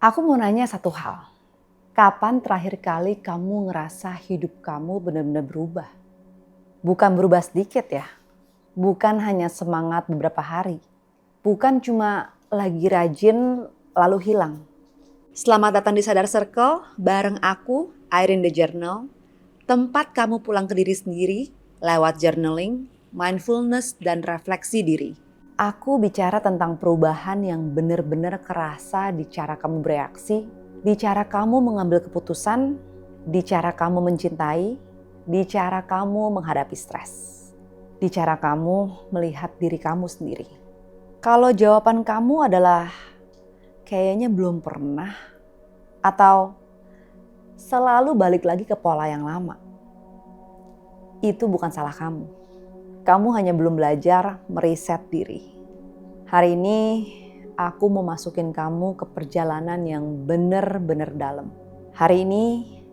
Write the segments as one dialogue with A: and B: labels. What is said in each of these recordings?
A: Aku mau nanya satu hal. Kapan terakhir kali kamu ngerasa hidup kamu benar-benar berubah? Bukan berubah sedikit ya. Bukan hanya semangat beberapa hari. Bukan cuma lagi rajin lalu hilang. Selamat datang di Sadar Circle bareng aku, Irene The Journal. Tempat kamu pulang ke diri sendiri lewat journaling, mindfulness, dan refleksi diri. Aku bicara tentang perubahan yang benar-benar kerasa di cara kamu bereaksi, di cara kamu mengambil keputusan, di cara kamu mencintai, di cara kamu menghadapi stres, di cara kamu melihat diri kamu sendiri. Kalau jawaban kamu adalah kayaknya belum pernah atau selalu balik lagi ke pola yang lama, itu bukan salah kamu. Kamu hanya belum belajar mereset diri. Hari ini aku mau masukin kamu ke perjalanan yang benar-benar dalam. Hari ini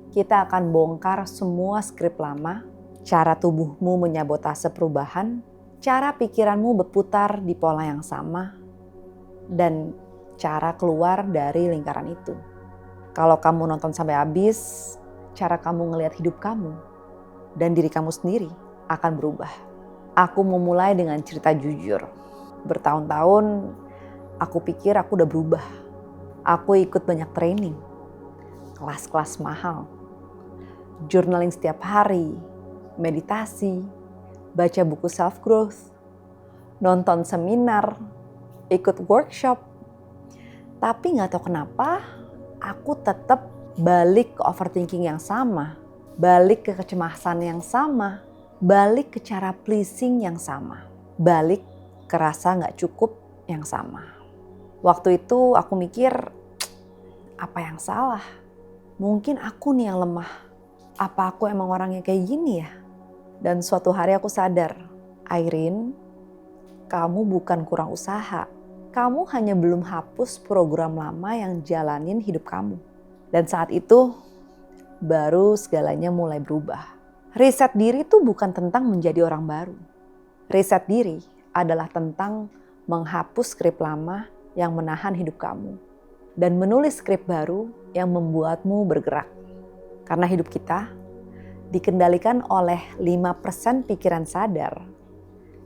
A: kita akan bongkar semua skrip lama, cara tubuhmu menyabotase perubahan, cara pikiranmu berputar di pola yang sama, dan cara keluar dari lingkaran itu. Kalau kamu nonton sampai habis, cara kamu ngelihat hidup kamu dan diri kamu sendiri akan berubah. Aku mau mulai dengan cerita jujur. Bertahun-tahun aku pikir aku udah berubah. Aku ikut banyak training, kelas-kelas mahal, journaling setiap hari, meditasi, baca buku self growth, nonton seminar, ikut workshop. Tapi gak tahu kenapa aku tetap balik ke overthinking yang sama, balik ke kecemasan yang sama, balik ke cara pleasing yang sama, balik ke rasa gak cukup yang sama. Waktu itu aku mikir, apa yang salah? Mungkin aku nih yang lemah. Apa aku emang orangnya kayak gini ya? Dan suatu hari aku sadar, Irene, kamu bukan kurang usaha. Kamu hanya belum hapus program lama yang jalanin hidup kamu. Dan saat itu baru segalanya mulai berubah. Riset diri itu bukan tentang menjadi orang baru. Riset diri adalah tentang menghapus skrip lama yang menahan hidup kamu dan menulis skrip baru yang membuatmu bergerak. Karena hidup kita dikendalikan oleh 5% pikiran sadar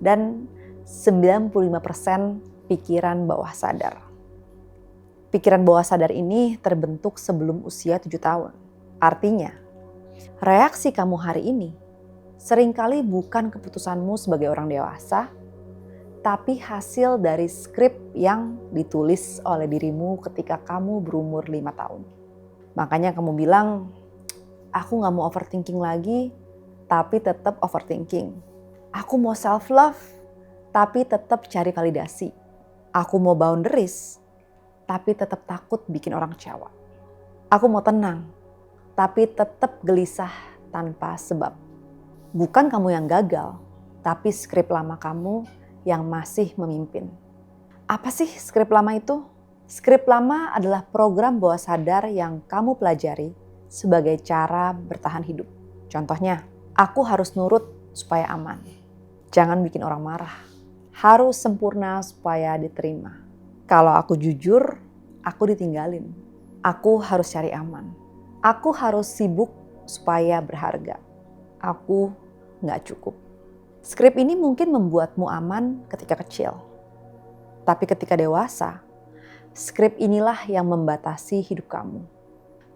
A: dan 95% pikiran bawah sadar. Pikiran bawah sadar ini terbentuk sebelum usia 7 tahun. Artinya, reaksi kamu hari ini seringkali bukan keputusanmu sebagai orang dewasa, tapi hasil dari skrip yang ditulis oleh dirimu ketika kamu berumur 5 tahun. Makanya kamu bilang, aku gak mau overthinking lagi, tapi tetap overthinking. Aku mau self-love, tapi tetap cari validasi. Aku mau boundaries, tapi tetap takut bikin orang kecewa. Aku mau tenang, tapi tetap gelisah tanpa sebab. Bukan kamu yang gagal, tapi skrip lama kamu yang masih memimpin. Apa sih skrip lama itu? Skrip lama adalah program bawah sadar yang kamu pelajari sebagai cara bertahan hidup. Contohnya, aku harus nurut supaya aman. Jangan bikin orang marah. Harus sempurna supaya diterima. Kalau aku jujur, aku ditinggalin. Aku harus cari aman. Aku harus sibuk supaya berharga. Aku gak cukup. Skrip ini mungkin membuatmu aman ketika kecil. Tapi ketika dewasa, skrip inilah yang membatasi hidup kamu.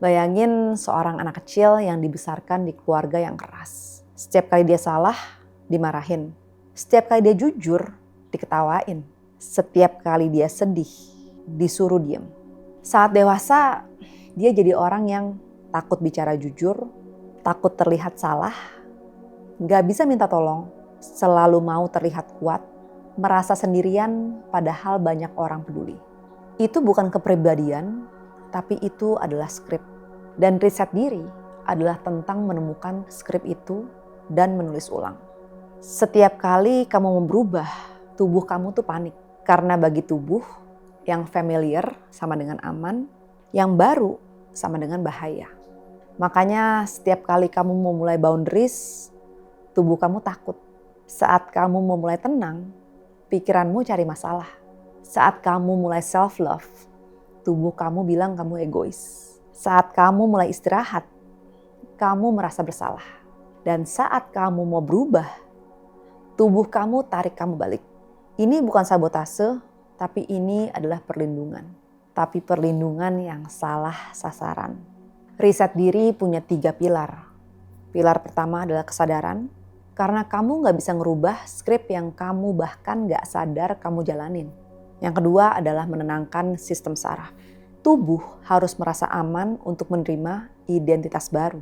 A: Bayangin seorang anak kecil yang dibesarkan di keluarga yang keras. Setiap kali dia salah, dimarahin. Setiap kali dia jujur, diketawain. Setiap kali dia sedih, disuruh diem. Saat dewasa, dia jadi orang yang takut bicara jujur, takut terlihat salah, gak bisa minta tolong, selalu mau terlihat kuat, merasa sendirian padahal banyak orang peduli. Itu bukan kepribadian, tapi itu adalah skrip. Dan riset diri adalah tentang menemukan skrip itu dan menulis ulang. Setiap kali kamu mau berubah, tubuh kamu tuh panik. Karena bagi tubuh, yang familiar sama dengan aman, yang baru sama dengan bahaya. Makanya setiap kali kamu mau mulai boundaries, tubuh kamu takut. Saat kamu mau mulai tenang, pikiranmu cari masalah. Saat kamu mulai self-love, tubuh kamu bilang kamu egois. Saat kamu mulai istirahat, kamu merasa bersalah. Dan saat kamu mau berubah, tubuh kamu tarik kamu balik. Ini bukan sabotase, tapi ini adalah perlindungan. Tapi perlindungan yang salah sasaran. Riset diri punya 3 pilar. Pilar pertama adalah kesadaran, karena kamu gak bisa ngerubah skrip yang kamu bahkan gak sadar kamu jalanin. Yang kedua adalah menenangkan sistem saraf. Tubuh harus merasa aman untuk menerima identitas baru.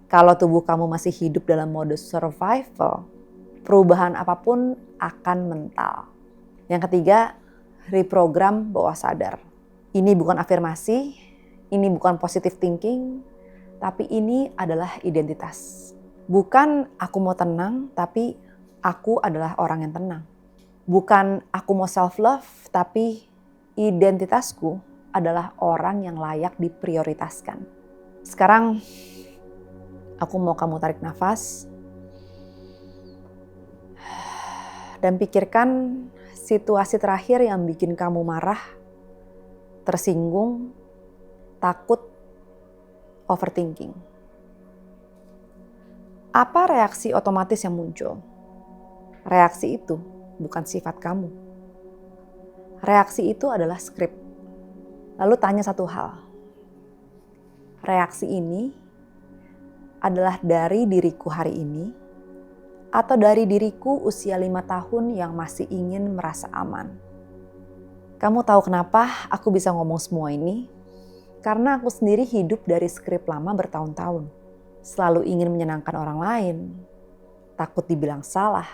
A: Kalau tubuh kamu masih hidup dalam mode survival, perubahan apapun akan mental. Yang ketiga, reprogram bawah sadar. Ini bukan afirmasi, ini bukan positive thinking, tapi ini adalah identitas. Bukan aku mau tenang, tapi aku adalah orang yang tenang. Bukan aku mau self-love, tapi identitasku adalah orang yang layak diprioritaskan. Sekarang, aku mau kamu tarik nafas. Dan pikirkan situasi terakhir yang bikin kamu marah, tersinggung, takut, overthinking. Apa reaksi otomatis yang muncul? Reaksi itu bukan sifat kamu. Reaksi itu adalah skrip. Lalu tanya satu hal. Reaksi ini adalah dari diriku hari ini atau dari diriku usia 5 tahun yang masih ingin merasa aman? Kamu tahu kenapa aku bisa ngomong semua ini? Karena aku sendiri hidup dari skrip lama bertahun-tahun. Selalu ingin menyenangkan orang lain, takut dibilang salah,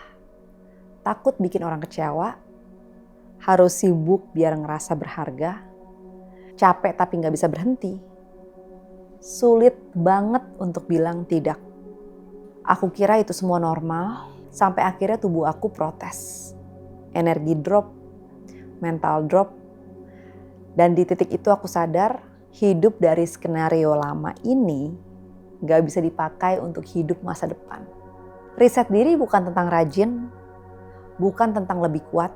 A: takut bikin orang kecewa, harus sibuk biar ngerasa berharga, capek tapi gak bisa berhenti. Sulit banget untuk bilang tidak. Aku kira itu semua normal, sampai akhirnya tubuh aku protes. Energi drop, mental drop, dan di titik itu aku sadar hidup dari skenario lama ini gak bisa dipakai untuk hidup masa depan. Riset diri bukan tentang rajin, bukan tentang lebih kuat,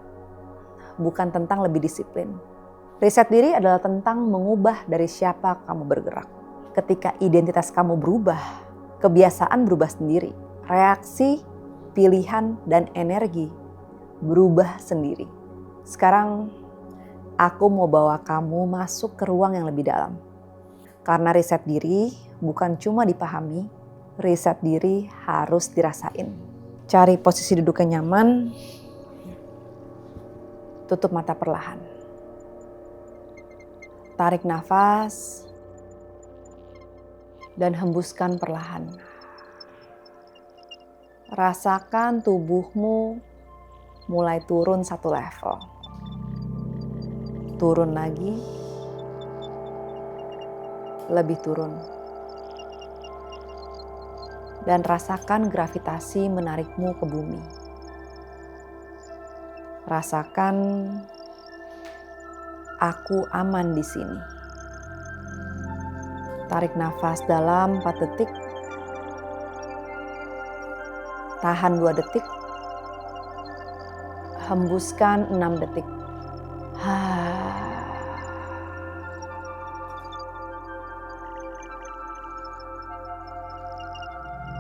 A: bukan tentang lebih disiplin. Riset diri adalah tentang mengubah dari siapa kamu bergerak. Ketika identitas kamu berubah, kebiasaan berubah sendiri. Reaksi, pilihan, dan energi berubah sendiri. Sekarang, aku mau bawa kamu masuk ke ruang yang lebih dalam. Karena riset diri bukan cuma dipahami, riset diri harus dirasain. Cari posisi duduk yang nyaman, tutup mata perlahan. Tarik nafas, dan hembuskan perlahan. Rasakan tubuhmu mulai turun 1 level. Turun lagi, lebih turun. Dan rasakan gravitasi menarikmu ke bumi. Rasakan aku aman di sini. Tarik nafas dalam 4 detik. Tahan 2 detik. Hembuskan 6 detik.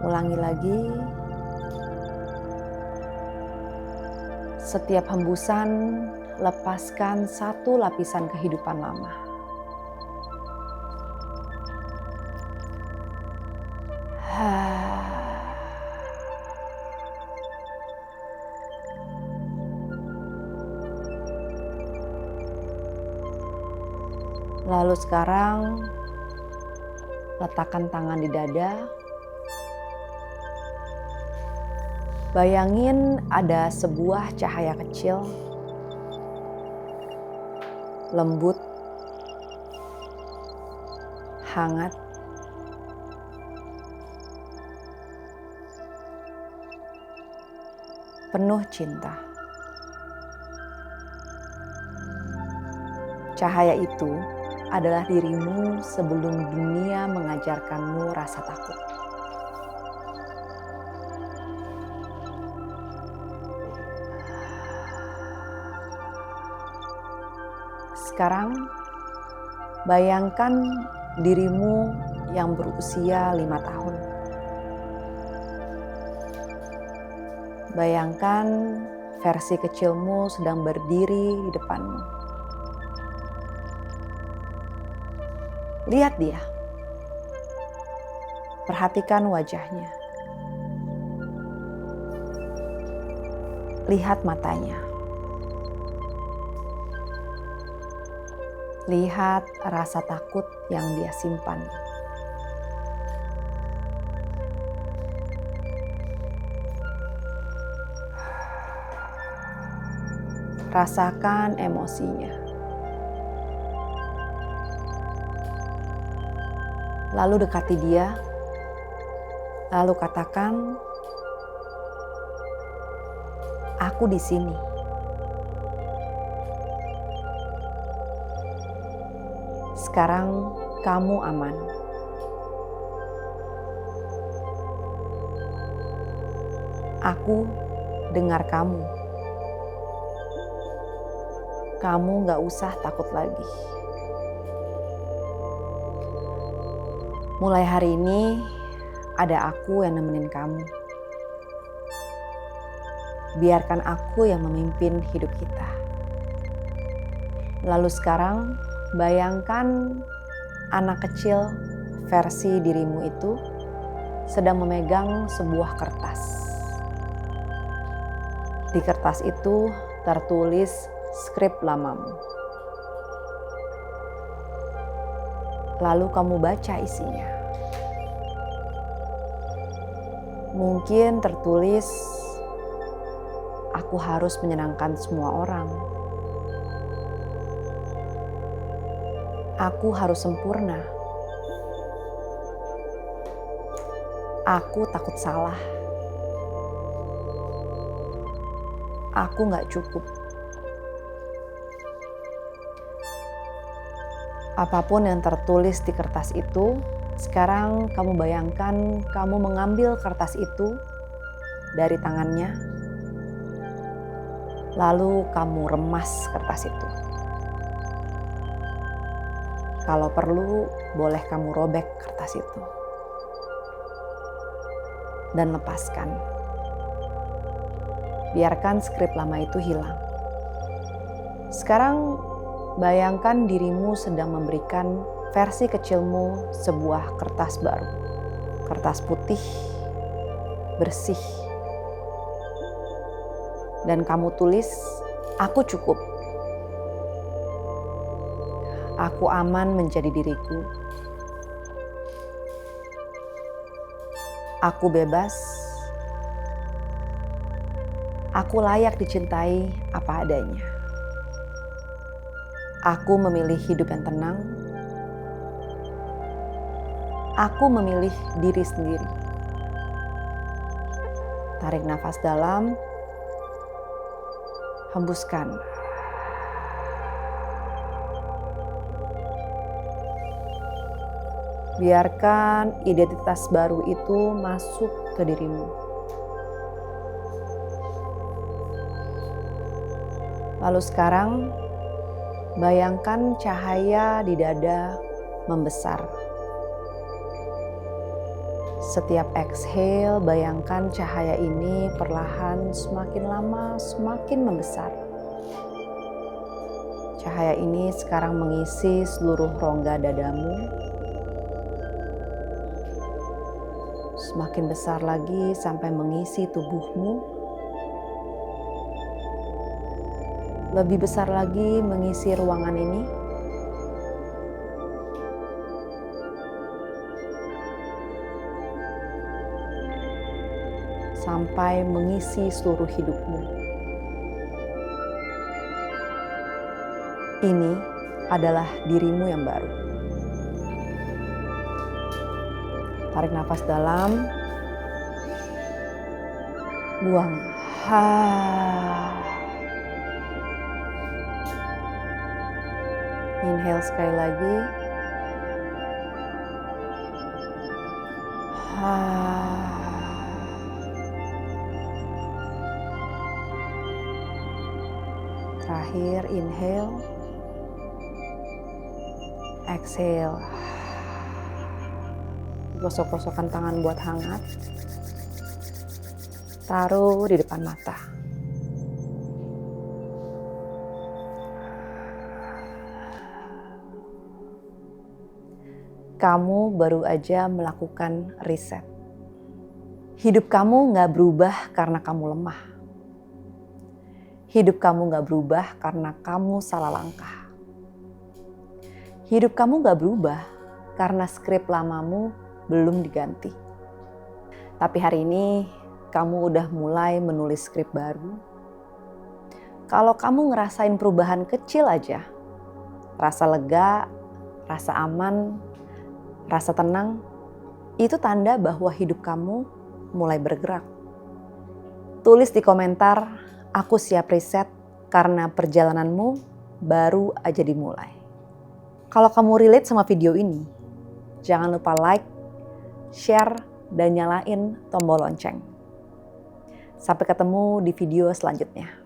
A: Ulangi lagi. Setiap hembusan, lepaskan 1 lapisan kehidupan lama. Lalu sekarang, letakkan tangan di dada. Bayangin ada sebuah cahaya kecil, lembut, hangat, penuh cinta. Cahaya itu adalah dirimu sebelum dunia mengajarkanmu rasa takut. Sekarang, Bayangkan dirimu yang berusia 5 tahun. Bayangkan versi kecilmu sedang berdiri di depanmu. Lihat dia. Perhatikan wajahnya. Lihat matanya. Lihat rasa takut yang dia simpan. Rasakan emosinya. Lalu dekati dia. Lalu katakan, "Aku di sini." Sekarang kamu aman. Aku dengar kamu. Kamu gak usah takut lagi. Mulai hari ini, ada aku yang nemenin kamu. Biarkan aku yang memimpin hidup kita. Lalu sekarang, bayangkan anak kecil versi dirimu itu sedang memegang sebuah kertas. Di kertas itu tertulis skrip lamamu. Lalu kamu baca isinya. Mungkin tertulis, "Aku harus menyenangkan semua orang. Aku harus sempurna. Aku takut salah. Aku gak cukup." Apapun yang tertulis di kertas itu, sekarang kamu bayangkan kamu mengambil kertas itu dari tangannya, lalu kamu remas kertas itu. Kalau perlu, boleh kamu robek kertas itu. Dan lepaskan. Biarkan skrip lama itu hilang. Sekarang bayangkan dirimu sedang memberikan versi kecilmu sebuah kertas baru. Kertas putih, bersih. Dan kamu tulis, "Aku cukup. Aku aman menjadi diriku. Aku bebas. Aku layak dicintai apa adanya. Aku memilih hidup yang tenang. Aku memilih diri sendiri." Tarik nafas dalam. Hembuskan. Biarkan identitas baru itu masuk ke dirimu. Lalu sekarang, bayangkan cahaya di dada membesar. Setiap exhale, bayangkan cahaya ini perlahan semakin lama semakin membesar. Cahaya ini sekarang mengisi seluruh rongga dadamu. Semakin besar lagi sampai mengisi tubuhmu. Lebih besar lagi mengisi ruangan ini. Sampai mengisi seluruh hidupmu. Ini adalah dirimu yang baru. Tarik nafas dalam. Buang. Inhale sekali lagi. Terakhir, inhale. Exhale. Gosok-gosokkan tangan buat hangat. Taruh di depan mata. Kamu baru aja melakukan reset. Hidup kamu gak berubah karena kamu lemah. Hidup kamu gak berubah karena kamu salah langkah. Hidup kamu gak berubah karena skrip lamamu belum diganti. Tapi hari ini kamu udah mulai menulis skrip baru. Kalau kamu ngerasain perubahan kecil aja, rasa lega, rasa aman, rasa tenang, itu tanda bahwa hidup kamu mulai bergerak. Tulis di komentar, aku siap reset karena perjalananmu baru aja dimulai. Kalau kamu relate sama video ini, jangan lupa like, share, dan nyalain tombol lonceng. Sampai ketemu di video selanjutnya.